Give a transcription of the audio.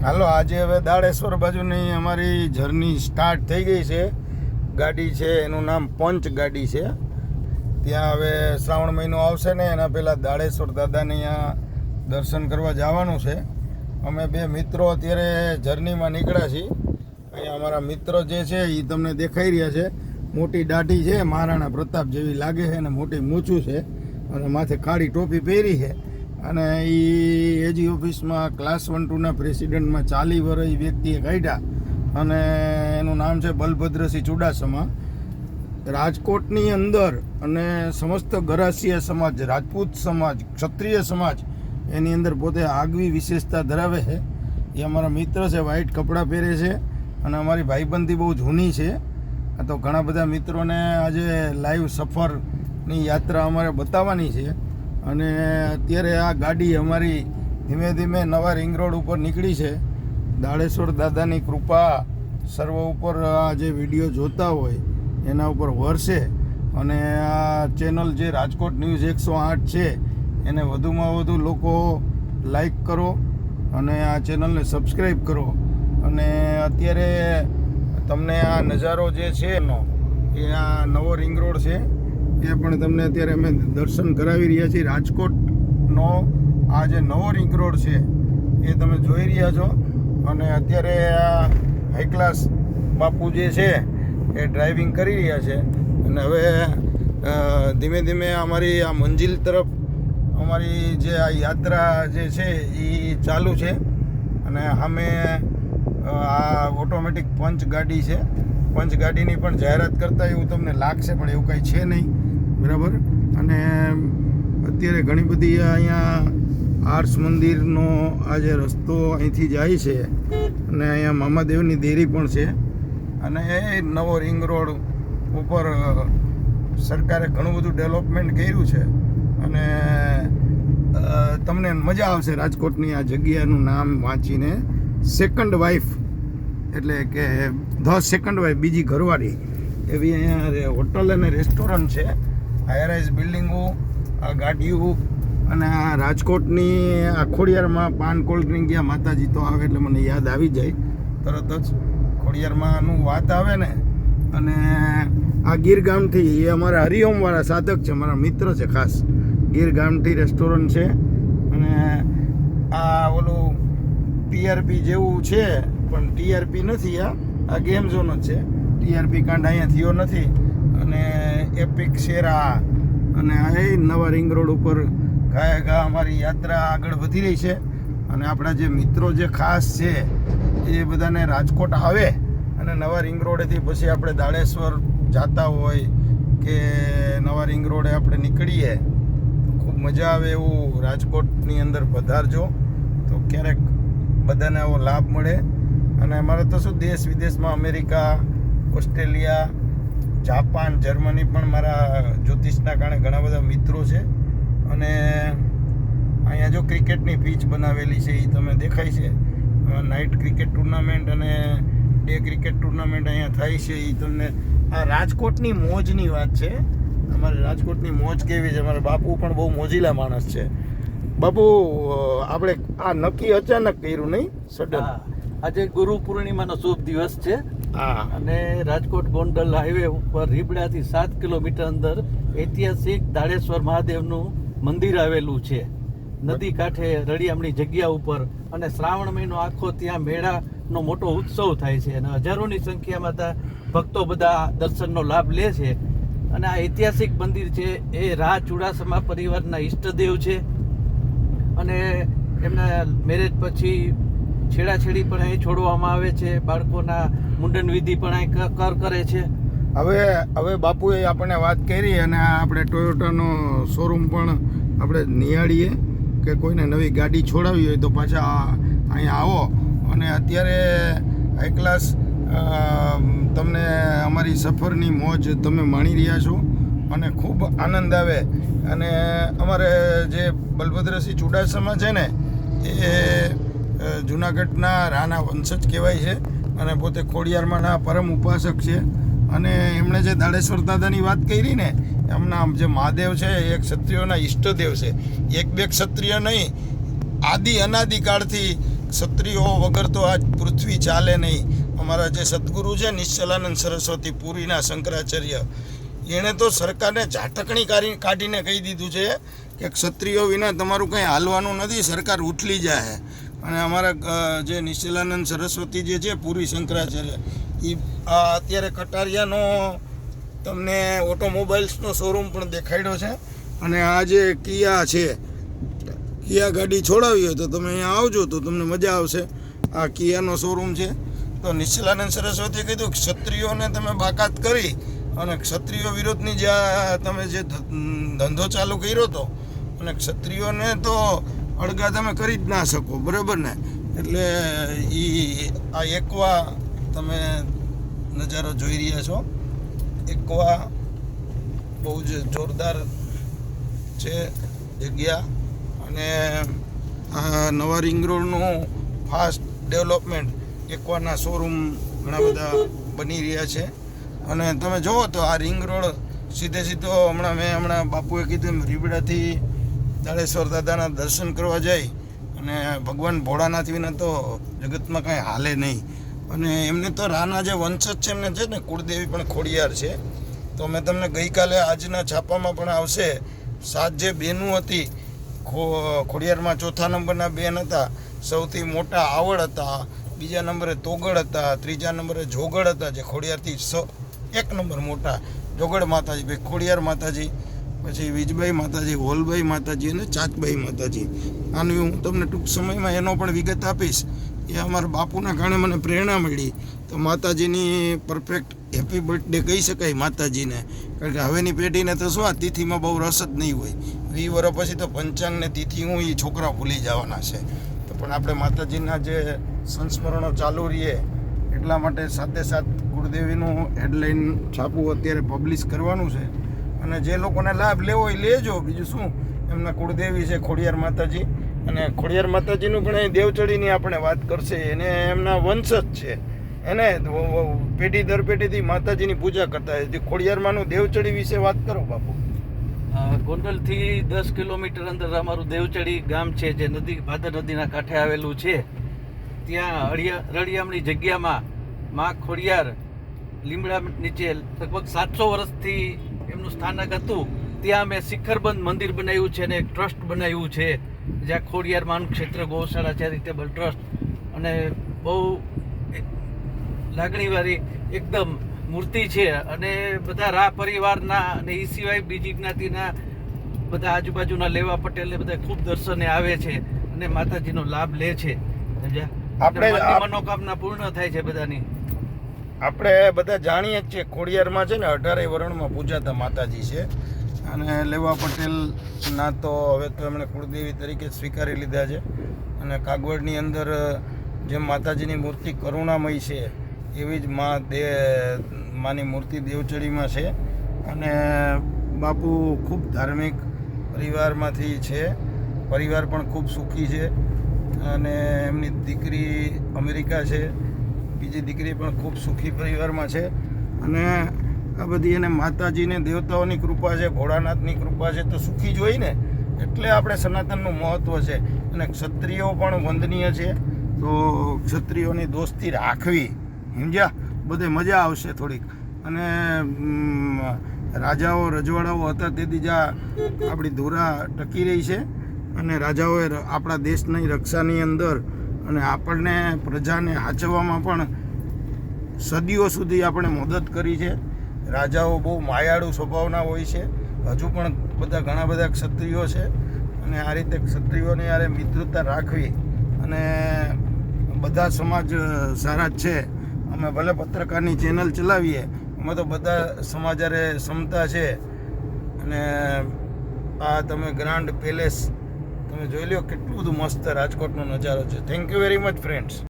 હાલો, આજે હવે દાડેશ્વર બાજુની અમારી જર્ની સ્ટાર્ટ થઈ ગઈ છે. ગાડી છે એનું નામ પંચ ગાડી છે. ત્યાં હવે શ્રાવણ મહિનો આવશે ને એના પહેલાં દાડેશ્વર દાદાને અહીંયા દર્શન કરવા જવાનું છે. અમે બે મિત્રો અત્યારે જર્નીમાં નીકળ્યા છીએ. અહીંયા અમારા મિત્ર જે છે એ તમને દેખાઈ રહ્યા છે. મોટી દાઢી છે, મહારાણા પ્રતાપ જેવી લાગે છે, અને મોટી મૂછું છે, અને માથે કાળી ટોપી પહેરી છે. અને એ એજી ઓફિસમાં ક્લાસ 1-2ના પ્રેસિડેન્ટમાં 40 વર્ષ વ્યક્તિએ કાઢ્યા. અને એનું નામ છે બલભદ્રસિંહ ચુડાસમા. રાજકોટની અંદર અને સમસ્ત ગરાસિયા સમાજ, રાજપૂત સમાજ, ક્ષત્રિય સમાજ એની અંદર પોતે આગવી વિશેષતા ધરાવે છે. એ અમારા મિત્ર છે, વ્હાઈટ કપડાં પહેરે છે, અને અમારી ભાઈબંધી બહુ જૂની છે. તો ઘણા બધા મિત્રોને આજે લાઈવ સફરની યાત્રા અમારે બતાવવાની છે. અને અત્યારે આ ગાડી અમારી ધીમે ધીમે નવા રિંગ રોડ ઉપર નીકળી છે. દાડેશ્વર દાદાની કૃપા સર્વ ઉપર આ જે વિડીયો જોતા હોય એના ઉપર વરસે. અને આ ચેનલ જે રાજકોટ ન્યૂઝ 108 છે એને વધુમાં વધુ લોકો લાઈક કરો અને આ ચેનલને સબસ્ક્રાઈબ કરો. અને અત્યારે તમને આ નજારો જે છે એનો, એ આ નવો રિંગ રોડ છે, એ પણ તમને અત્યારે અમે દર્શન કરાવી રહ્યા છીએ. રાજકોટનો આ જે નવો રિંગ રોડ છે એ તમે જોઈ રહ્યા છો. અને અત્યારે આ હાઈ ક્લાસ બાપુ જે છે એ ડ્રાઇવિંગ કરી રહ્યા છે. અને હવે ધીમે ધીમે અમારી આ મંજિલ તરફ અમારી જે આ યાત્રા જે છે એ ચાલુ છે. અને સામે આ ઓટોમેટિક પંચ ગાડી છે. પંચ ગાડીની પણ જાહેરાત કરતા એવું તમને લાગશે, પણ એવું કંઈ છે નહીં, બરાબર. અને અત્યારે ઘણી બધી અહીંયા આર્સ મંદિરનો આ જે રસ્તો અહીંથી જાય છે, અને અહીંયા મામાદેવની દેરી પણ છે. અને એ નવો રિંગ રોડ ઉપર સરકારે ઘણું બધું ડેવલપમેન્ટ કર્યું છે. અને તમને મજા આવશે રાજકોટની આ જગ્યાનું નામ વાંચીને. સેકન્ડ વાઇફ એટલે કે ધ સેકન્ડ વાઇફ, બીજી ઘરવાળી, એવી અહીંયા હોટલ અને રેસ્ટોરન્ટ છે. હાઈરાઇઝ બિલ્ડિંગો, આ ગાડીઓ, અને આ રાજકોટની આ ખોડિયારમાં પાન કોલ્ડ ડ્રિંક ગયા માતાજી તો આવે એટલે મને યાદ આવી જાય તરત જ. ખોડિયારમાંનું વાત આવે ને. અને આ ગીર ગામથી, એ અમારા હરિઓમવાળા સાધક છે, મારા મિત્ર છે ખાસ. ગીર ગામથી રેસ્ટોરન્ટ છે. અને આ ઓલું ટીઆરપી જેવું છે, પણ ટીઆરપી નથી. આ ગેમ ઝોન જ છે. ટીઆરપી કાંડ અહીંયા થયો નથી. અને એપિક શેરા, અને આ એ નવા રિંગ રોડ ઉપર ઘા અમારી યાત્રા આગળ વધી રહી છે. અને આપણા જે મિત્રો જે ખાસ છે એ બધાને રાજકોટ આવે અને નવા રિંગ રોડેથી પછી આપણે દાડેશ્વર જતા હોય કે નવા રિંગ રોડે આપણે નીકળીએ તો ખૂબ મજા આવે એવું રાજકોટની અંદર પધારજો. તો ક્યારેક બધાને આવો લાભ મળે. અને અમારે તો શું, દેશ વિદેશમાં અમેરિકા, ઓસ્ટ્રેલિયા, જાપાન, જર્મની પણ મારા જ્યોતિષના કારણે ઘણા બધા મિત્રો છે. અને અહીંયા જો ક્રિકેટની પીચ બનાવેલી છે, એ તમે દેખાય છે. નાઇટ ક્રિકેટ ટુર્નામેન્ટ અને ડે ક્રિકેટ ટુર્નામેન્ટ અહીંયા થાય છે. એ તમને આ રાજકોટની મોજની વાત છે. અમારે રાજકોટની મોજ કેવી છે, અમારા બાપુ પણ બહુ મોજીલા માણસ છે. બાપુ, આપણે આ નક્કી અચાનક કર્યું નહીં, સડન? આજે ગુરુ પૂર્ણિમાનો શુભ દિવસ છે. હા. અને રાજકોટ ગોંડલ હાઈવે ઉપર રીબડાથી 7 કિલોમીટર અંદર ઐતિહાસિક દાડેશ્વર મહાદેવનું મંદિર આવેલું છે, નદી કાંઠે રળિયામણી જગ્યા ઉપર. અને શ્રાવણ મહિનો આખો ત્યાં મેળાનો મોટો ઉત્સવ થાય છે, અને હજારોની સંખ્યામાં ત્યાં ભક્તો બધા દર્શનનો લાભ લે છે. અને આ ઐતિહાસિક મંદિર છે એ રા ચુડાસમા પરિવારના ઈષ્ટદેવ છે. અને એમના મેરેજ પછી છેડાછેડી પણ અહીં છોડવામાં આવે છે. બાળકોના મુંડન વિધિ પણ અહીં કરે છે. હવે બાપુએ આપણને વાત કરી, અને આપણે ટોયોટાનો શોરૂમ પણ આપણે નિહાળીએ કે કોઈને નવી ગાડી છોડાવી હોય તો પાછા અહીંયા આવો. અને અત્યારે હાઈ ક્લાસ તમને અમારી સફરની મોજ તમે માણી રહ્યા છો, અને ખૂબ આનંદ આવે. અને અમારે જે બલભદ્રસિંહ ચુડાસમા છે ને, એ જુનાગઢના રાના વંશજ કહેવાય છે, અને પોતે ખોડિયારમાંના પરમ ઉપાસક છે. અને એમણે જે દાડેશ્વર દાદાની વાત કરી ને, એમના જે મહાદેવ છે એ ક્ષત્રિયોના ઈષ્ટદેવ છે. એક બે ક્ષત્રિય નહીં, આદિ અનાદિકાળથી ક્ષત્રિયો વગર તો આજ પૃથ્વી ચાલે નહીં. અમારા જે સદગુરુ છે નિશ્ચલાનંદ સરસ્વતી પુરીના શંકરાચાર્ય, એણે તો સરકારને ઝાટકણી કાઢીને કહી દીધું છે કે ક્ષત્રિયો વિના તમારું કંઈ હાલવાનું નથી, સરકાર ઉઠલી જાય. અને અમારા જે નિશ્ચલાનંદ સરસ્વતી જે છે પુરી શંકરાચાર્ય, એ અત્યારે કટારિયાનો તમને ઓટોમોબાઈલ્સનો શોરૂમ પણ દેખાડ્યો છે. અને આ જે કિયા છે, કિયા ગાડી છોડાવી હોય તો તમે અહીંયા આવજો તો તમને મજા આવશે. આ કિયાનો શોરૂમ છે. તો નિશ્ચલાનંદ સરસ્વતીએ કીધું ક્ષત્રિયોને તમે બાકાત કરી અને ક્ષત્રિયો વિરોધની જે તમે જે ધંધો ચાલુ કર્યો હતો, અને ક્ષત્રિયોને તો અળગા તમે કરી જ ના શકો, બરાબર ને? એટલે આ એકવા તમે નજારો જોઈ રહ્યા છો. એકવા બહુ જ જોરદાર છે જગ્યા. અને આ નવા રિંગ રોડનું ફાસ્ટ ડેવલપમેન્ટ, એકવાના શોરૂમ ઘણા બધા બની રહ્યા છે. અને તમે જુઓ તો આ રિંગ રોડ સીધો હમણાં બાપુએ કીધું એમ રીબડાથી દાડેશ્વર દાદાના દર્શન કરવા જાય, અને ભગવાન ભોળાનાથ વિના તો જગતમાં કાંઈ હાલે નહીં. અને એમને તો રાના જે વંશજ છે એમને છે ને કુળદેવી પણ ખોડિયાર છે. તો મેં તમને ગઈકાલે આજના છાપામાં પણ આવશે, 7 જે બહેનું હતી ખોડિયારમાં, ચોથા નંબરના બેન હતા, સૌથી મોટા આવડ હતા, બીજા નંબરે તોગડ હતા, ત્રીજા નંબરે જોગડ હતા, જે ખોડિયારથી 1 નંબર મોટા જોગડ માતાજી, ભાઈ ખોડિયાર માતાજી, પછી વીજબાઈ માતાજી, હોલબાઈ માતાજી અને ચાચબાઈ માતાજી. આનું હું તમને ટૂંક સમયમાં એનો પણ વિગત આપીશ. એ અમારા બાપુના કારણે મને પ્રેરણા મળી. તો માતાજીની પરફેક્ટ હેપી બર્થડે કહી શકાય માતાજીને, કારણ કે હવેની પેઢીને તો શું આ તિથિમાં બહુ રસ જ નહીં હોય. 20 વર્ષ પછી તો પંચાંગને તિથિ હું એ છોકરા ભૂલી જવાના છે. તો પણ આપણે માતાજીના જે સંસ્મરણો ચાલુ રહીએ એટલા માટે સાથે કુળદેવીનું હેડલાઇન છાપું અત્યારે પબ્લિશ કરવાનું છે. અને જે લોકોને લાભ લેવો હોય લેજો. બીજું શું, એમના કુળદેવી છે ખોડિયાર માતાજી, અને ખોડિયાર માતાજીનું પણ અહીં દેવચડીની આપણે વાત કરશે. એને એમના વંશજ છે, એને પેઢી દર પેઢીથી માતાજીની પૂજા કરતા હોય. ખોડિયારમાંનું દેવચડી વિશે વાત કરો બાપુ. ગોંડલથી 10 કિલોમીટર અંદર અમારું દેવચડી ગામ છે, જે ભાદર નદીના કાંઠે આવેલું છે. ત્યાં રળિયામણી જગ્યામાં માં ખોડિયાર લીમડા નીચે લગભગ 700 વર્ષથી એમનું સ્થાનક હતું. ત્યાં મેં શિખરબંધ મંદિર બનાવ્યું છે અને એક ટ્રસ્ટ બનાવ્યું છે, જ્યાં ખોડિયાર માનું ક્ષેત્ર ગૌશાળા ચેરિટેબલ ટ્રસ્ટ. અને બહુ લાગણીવાળી એકદમ મૂર્તિ છે. અને બધા રા પરિવારના અને એ સિવાય બીજી જ્ઞાતિના બધા આજુબાજુના લેવા પટેલ બધા ખૂબ દર્શને આવે છે અને માતાજીનો લાભ લે છે. આપણે મનોકામના પૂર્ણ થાય છે બધાની. આપણે બધા જાણીએ જ છીએ ખોડિયારમાં છે ને 18 વરણમાં પૂજાતા માતાજી છે. અને લેવા પટેલના તો હવે તો એમણે કુળદેવી તરીકે સ્વીકારી લીધા છે. અને કાગવડની અંદર જેમ માતાજીની મૂર્તિ કરુણામય છે, એવી જ માની મૂર્તિ દેવચડીમાં છે. અને બાપુ ખૂબ ધાર્મિક પરિવારમાંથી છે, પરિવાર પણ ખૂબ સુખી છે. અને એમની દીકરી અમેરિકા છે, બીજી દીકરી પણ ખૂબ સુખી પરિવારમાં છે. અને આ બધી એને માતાજીને દેવતાઓની કૃપા છે, ભોળાનાથની કૃપા છે, તો સુખી જ હોય ને. એટલે આપણે સનાતનનું મહત્ત્વ છે. અને ક્ષત્રિયો પણ વંદનીય છે. તો ક્ષત્રિયોની દોસ્તી રાખવી, સમજ્યા? બધે મજા આવશે થોડીક. અને રાજાઓ રજવાડાઓ હતા તેથી જ આપણી ધુરા ટકી રહી છે. અને રાજાઓએ આપણા દેશની રક્ષાની અંદર અને આપણને પ્રજાને સાચવવામાં પણ સદીઓ સુધી આપણે મદદ કરી છે. રાજાઓ બહુ માયાળુ સ્વભાવના હોય છે. હજુ પણ ઘણા બધા ક્ષત્રિયો છે. અને આ રીતે ક્ષત્રિયોની યારે મિત્રતા રાખવી. અને બધા સમાજ સારા જ છે. અમે ભલે પત્રકારની ચેનલ ચલાવીએ, અમે તો બધા સમાજ હારે ક્ષમતા છે. અને આ તમે ગ્રાન્ડ પેલેસ તમે જોઈ લો, કેટલું બધું મસ્ત રાજકોટનો નજારો છે. Thank you very much friends.